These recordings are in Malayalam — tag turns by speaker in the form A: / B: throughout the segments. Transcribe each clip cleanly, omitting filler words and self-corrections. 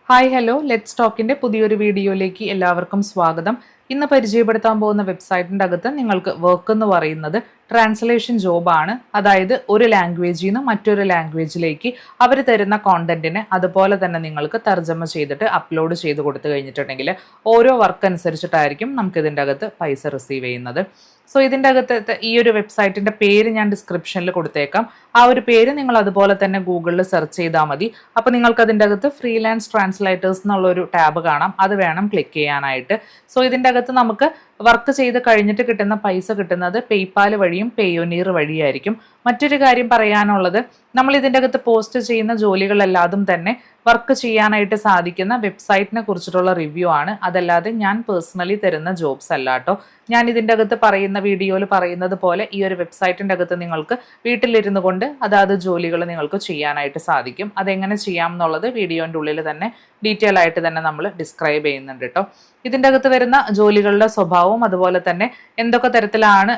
A: ഹായ് ഹലോ ലെറ്റ്സ് ടോക്കിൻ്റെ പുതിയൊരു വീഡിയോയിലേക്ക് എല്ലാവർക്കും സ്വാഗതം. ഇന്ന് പരിചയപ്പെടുത്താൻ പോകുന്ന വെബ്സൈറ്റിൻ്റെ അകത്ത് നിങ്ങൾക്ക് വർക്ക് എന്ന് പറയുന്നത് ട്രാൻസ്ലേഷൻ ജോബാണ്. അതായത് ഒരു ലാംഗ്വേജിൽ നിന്ന് മറ്റൊരു ലാംഗ്വേജിലേക്ക് അവർ തരുന്ന കോണ്ടന്റിനെ അതുപോലെ തന്നെ നിങ്ങൾക്ക് തർജ്ജമ ചെയ്തിട്ട് അപ്ലോഡ് ചെയ്ത് കൊടുത്തു കഴിഞ്ഞിട്ടുണ്ടെങ്കിൽ ഓരോ വർക്ക് അനുസരിച്ചിട്ടായിരിക്കും നമുക്ക് ഇതിൻ്റെ അകത്ത് പൈസ റിസീവ് ചെയ്യുന്നത്. സോ ഇതിൻ്റെ അകത്ത് ഈ ഒരു വെബ്സൈറ്റിൻ്റെ പേര് ഞാൻ ഡിസ്ക്രിപ്ഷനിൽ കൊടുത്തേക്കാം. ആ ഒരു പേര് നിങ്ങൾ അതുപോലെ തന്നെ ഗൂഗിളിൽ സെർച്ച് ചെയ്താൽ മതി. അപ്പോൾ നിങ്ങൾക്ക് അതിൻ്റെ അകത്ത് ഫ്രീലാൻസ് ട്രാൻസ്ലേറ്റേഴ്സ് എന്നുള്ളൊരു ടാബ് കാണാം. അത് വേണം ക്ലിക്ക് ചെയ്യാനായിട്ട്. സോ ഇതിൻ്റെ അകത്ത് നമുക്ക് വർക്ക് ചെയ്ത് കഴിഞ്ഞിട്ട് കിട്ടുന്ന പൈസ കിട്ടുന്നത് പേയ്പാൽ വഴിയും പേയോനീർ വഴിയായിരിക്കും. മറ്റൊരു കാര്യം പറയാനുള്ളത്, നമ്മൾ ഇതിൻ്റെ അകത്ത് പോസ്റ്റ് ചെയ്യുന്ന ജോലികളെല്ലാതും തന്നെ വർക്ക് ചെയ്യാനായിട്ട് സാധിക്കുന്ന വെബ്സൈറ്റിനെ കുറിച്ചിട്ടുള്ള റിവ്യൂ ആണ്. അതല്ലാതെ ഞാൻ പേഴ്സണലി തരുന്ന ജോബ്സ് അല്ല കേട്ടോ. ഞാൻ ഇതിൻ്റെ അകത്ത് പറയുന്ന വീഡിയോയിൽ പറയുന്നത് പോലെ ഈ ഒരു വെബ്സൈറ്റിൻ്റെ അകത്ത് നിങ്ങൾക്ക് വീട്ടിലിരുന്നു കൊണ്ട് അതാത് ജോലികൾ നിങ്ങൾക്ക് ചെയ്യാനായിട്ട് സാധിക്കും. അതെങ്ങനെ ചെയ്യാം എന്നുള്ളത് വീഡിയോൻ്റെ ഉള്ളിൽ തന്നെ ഡീറ്റെയിൽ ആയിട്ട് തന്നെ നമ്മൾ ഡിസ്ക്രൈബ് ചെയ്യുന്നുണ്ട് കേട്ടോ. ഇതിൻ്റെ അകത്ത് വരുന്ന ജോലികളുടെ സ്വഭാവവും അതുപോലെ തന്നെ എന്തൊക്കെ തരത്തിലാണ്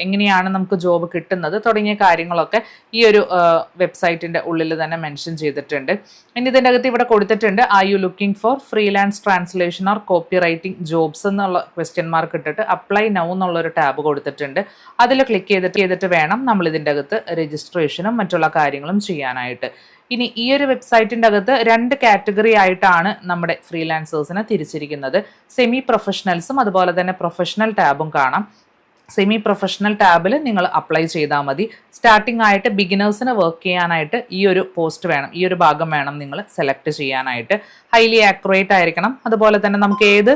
A: എങ്ങനെയാണ് നമുക്ക് ജോബ് കിട്ടുന്നത് തുടങ്ങിയ കാര്യങ്ങളൊക്കെ ഈ ഒരു വെബ്സൈറ്റിൻ്റെ ഉള്ളിൽ തന്നെ മെൻഷൻ ചെയ്തിട്ടുണ്ട്. ഇനി ഇതിൻ്റെ അകത്ത് ഇവിടെ കൊടുത്തിട്ടുണ്ട്, are you looking for freelance translation or copy writing jobs എന്നുള്ള ക്വസ്റ്റ്യൻ മാർക്ക് ഇട്ടിട്ട് അപ്ലൈ നൗ എന്നുള്ളൊരു ടാബ് കൊടുത്തിട്ടുണ്ട്. അതിൽ ക്ലിക്ക് ചെയ്തിട്ട് വേണം നമ്മൾ ഇതിൻ്റെ അകത്ത് രജിസ്ട്രേഷനും മറ്റുള്ള കാര്യങ്ങളും ചെയ്യാനായിട്ട്. ഇനി ഈ ഒരു വെബ്സൈറ്റിൻ്റെ അകത്ത് 2 കാറ്റഗറി ആയിട്ടാണ് നമ്മുടെ ഫ്രീലാൻസേഴ്സിനെ തിരിച്ചിരിക്കുന്നത്. സെമി പ്രൊഫഷണൽസും അതുപോലെ തന്നെ പ്രൊഫഷണൽ ടാബും കാണാം. സെമി പ്രൊഫഷണൽ ടാബിൽ നിങ്ങൾ അപ്ലൈ ചെയ്താൽ മതി. സ്റ്റാർട്ടിംഗ് ആയിട്ട് ബിഗിനേഴ്സിന് വർക്ക് ചെയ്യാനായിട്ട് ഈ ഒരു പോസ്റ്റ് വേണം, ഈ ഒരു ഭാഗം വേണം നിങ്ങൾ സെലക്ട് ചെയ്യാനായിട്ട്. ഹൈലി ആക്യുറേറ്റ് ആയിരിക്കണം. അതുപോലെ തന്നെ നമുക്ക് ഏത്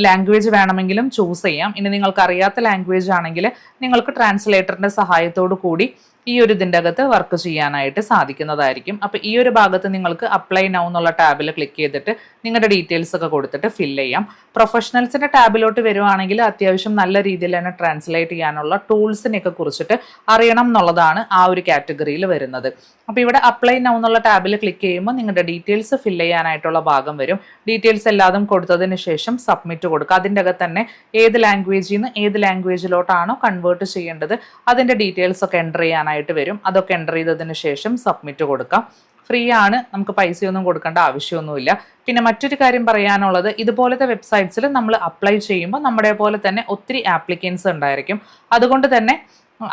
A: ലാംഗ്വേജ് വേണമെങ്കിലും ചൂസ് ചെയ്യാം. ഇനി നിങ്ങൾക്ക് അറിയാത്ത ലാംഗ്വേജ് ആണെങ്കിൽ നിങ്ങൾക്ക് ട്രാൻസ്ലേറ്ററിൻ്റെ സഹായത്തോടു കൂടി ഈ ഒരു ഇതിൻ്റെ അകത്ത് വർക്ക് ചെയ്യാനായിട്ട് സാധിക്കുന്നതായിരിക്കും. അപ്പോൾ ഈ ഒരു ഭാഗത്ത് നിങ്ങൾക്ക് അപ്ലൈ നൗ എന്നുള്ള ടാബിൽ ക്ലിക്ക് ചെയ്തിട്ട് നിങ്ങളുടെ ഡീറ്റെയിൽസ് ഒക്കെ കൊടുത്തിട്ട് ഫില്ല് ചെയ്യാം. പ്രൊഫഷണൽസിൻ്റെ ടാബിലോട്ട് വരുവാണെങ്കിൽ അത്യാവശ്യം നല്ല രീതിയിൽ തന്നെ ട്രാൻസ്ലേറ്റ് ചെയ്യാനുള്ള ടൂൾസിനെയൊക്കെ കുറിച്ചിട്ട് അറിയണം എന്നുള്ളതാണ് ആ ഒരു കാറ്റഗറിയിൽ വരുന്നത്. അപ്പോൾ ഇവിടെ അപ്ലൈ നൗ എന്നുള്ള ടാബിൽ ക്ലിക്ക് ചെയ്യുമ്പോൾ നിങ്ങളുടെ ഡീറ്റെയിൽസ് ഫില്ല് ചെയ്യാനായിട്ടുള്ള ഭാഗം വരും. ഡീറ്റെയിൽസ് എല്ലാതും കൊടുത്തതിന് ശേഷം സബ്മിറ്റ് കൊടുക്കുക. അതിൻ്റെ അകത്ത് തന്നെ ഏത് ലാംഗ്വേജിൽ നിന്ന് ഏത് ലാംഗ്വേജിലോട്ടാണോ കൺവേർട്ട് ചെയ്യേണ്ടത് അതിൻ്റെ ഡീറ്റെയിൽസ് ഒക്കെ എൻ്റർ ചെയ്യാനായിട്ട് വരും. അതൊക്കെ എൻ്റർ ചെയ്തതിന് ശേഷം സബ്മിറ്റ് കൊടുക്കാം. ഫ്രീ ആണ്, നമുക്ക് പൈസയൊന്നും കൊടുക്കേണ്ട ആവശ്യമൊന്നുമില്ല. പിന്നെ മറ്റൊരു കാര്യം പറയാനുള്ളത്, ഇതുപോലത്തെ വെബ്സൈറ്റ്സിൽ നമ്മൾ അപ്ലൈ ചെയ്യുമ്പോൾ നമ്മുടെ പോലെ തന്നെ ഒത്തിരി ആപ്ലിക്കൻസ് ഉണ്ടായിരിക്കും. അതുകൊണ്ട് തന്നെ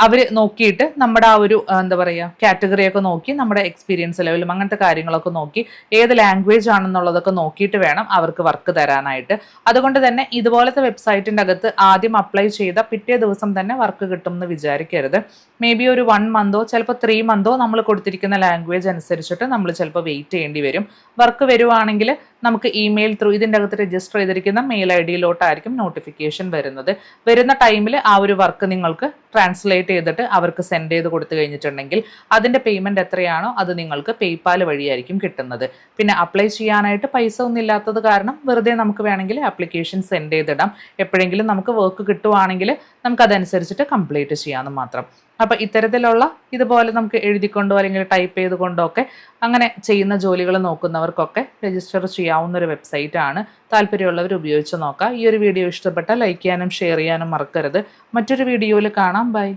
A: അവർ നോക്കിയിട്ട് നമ്മുടെ ആ ഒരു കാറ്റഗറിയൊക്കെ നോക്കി നമ്മുടെ എക്സ്പീരിയൻസ് ലെവലും അങ്ങനത്തെ കാര്യങ്ങളൊക്കെ നോക്കി ഏത് ലാംഗ്വേജ് ആണെന്നുള്ളതൊക്കെ നോക്കിയിട്ട് വേണം അവർക്ക് വർക്ക് തരാനായിട്ട്. അതുകൊണ്ട് തന്നെ ഇതുപോലത്തെ വെബ്സൈറ്റിൻ്റെ അകത്ത് ആദ്യം അപ്ലൈ ചെയ്ത പിറ്റേ ദിവസം തന്നെ വർക്ക് കിട്ടും എന്ന് വിചാരിക്കരുത്. മേ ബി ഒരു 1 മന്തോ ചിലപ്പോൾ 3 മന്തോ നമ്മൾ കൊടുത്തിരിക്കുന്ന ലാംഗ്വേജ് അനുസരിച്ചിട്ട് നമ്മൾ ചിലപ്പോൾ വെയിറ്റ് ചെയ്യേണ്ടി വരും. വർക്ക് വരുവാണെങ്കിൽ നമുക്ക് ഇമെയിൽ ത്രൂ ഇതിൻ്റെ അകത്ത് രജിസ്റ്റർ ചെയ്തിരിക്കുന്ന മെയിൽ ID-ലോട്ടായിരിക്കും നോട്ടിഫിക്കേഷൻ വരുന്നത്. വരുന്ന ടൈമിൽ ആ ഒരു വർക്ക് നിങ്ങൾക്ക് ട്രാൻസ്ലേറ്റ് ചെയ്തിട്ട് അവർക്ക് സെൻഡ് ചെയ്ത് കൊടുത്തു കഴിഞ്ഞിട്ടുണ്ടെങ്കിൽ അതിൻ്റെ പേയ്മെൻറ്റ് എത്രയാണോ അത് നിങ്ങൾക്ക് പേയ്പാൽ വഴിയായിരിക്കും കിട്ടുന്നത്. പിന്നെ അപ്ലൈ ചെയ്യാനായിട്ട് പൈസ ഒന്നും ഇല്ലാത്തത് കാരണം വെറുതെ നമുക്ക് വേണമെങ്കിൽ ആപ്ലിക്കേഷൻ സെൻഡ് ചെയ്തിടാം. എപ്പോഴെങ്കിലും നമുക്ക് വർക്ക് കിട്ടുവാണെങ്കിൽ നമുക്കതനുസരിച്ചിട്ട് കംപ്ലീറ്റ് ചെയ്യാമെന്ന് മാത്രം. അപ്പോൾ ഇത്തരത്തിലുള്ള ഇതുപോലെ നമുക്ക് എഴുതിക്കൊണ്ടോ അല്ലെങ്കിൽ ടൈപ്പ് ചെയ്തുകൊണ്ടോ ഒക്കെ അങ്ങനെ ചെയ്യുന്ന ജോലികൾ നോക്കുന്നവർക്കൊക്കെ രജിസ്റ്റർ ചെയ്യാവുന്ന ഒരു വെബ്സൈറ്റ് ആണ്. താല്പര്യമുള്ളവർ ഉപയോഗിച്ച് നോക്കാം. ഈ ഒരു വീഡിയോ ഇഷ്ടപ്പെട്ടാൽ ലൈക്ക് ചെയ്യാനും ഷെയർ ചെയ്യാനും മറക്കരുത്. മറ്റൊരു വീഡിയോയിൽ കാണാം. ബൈ.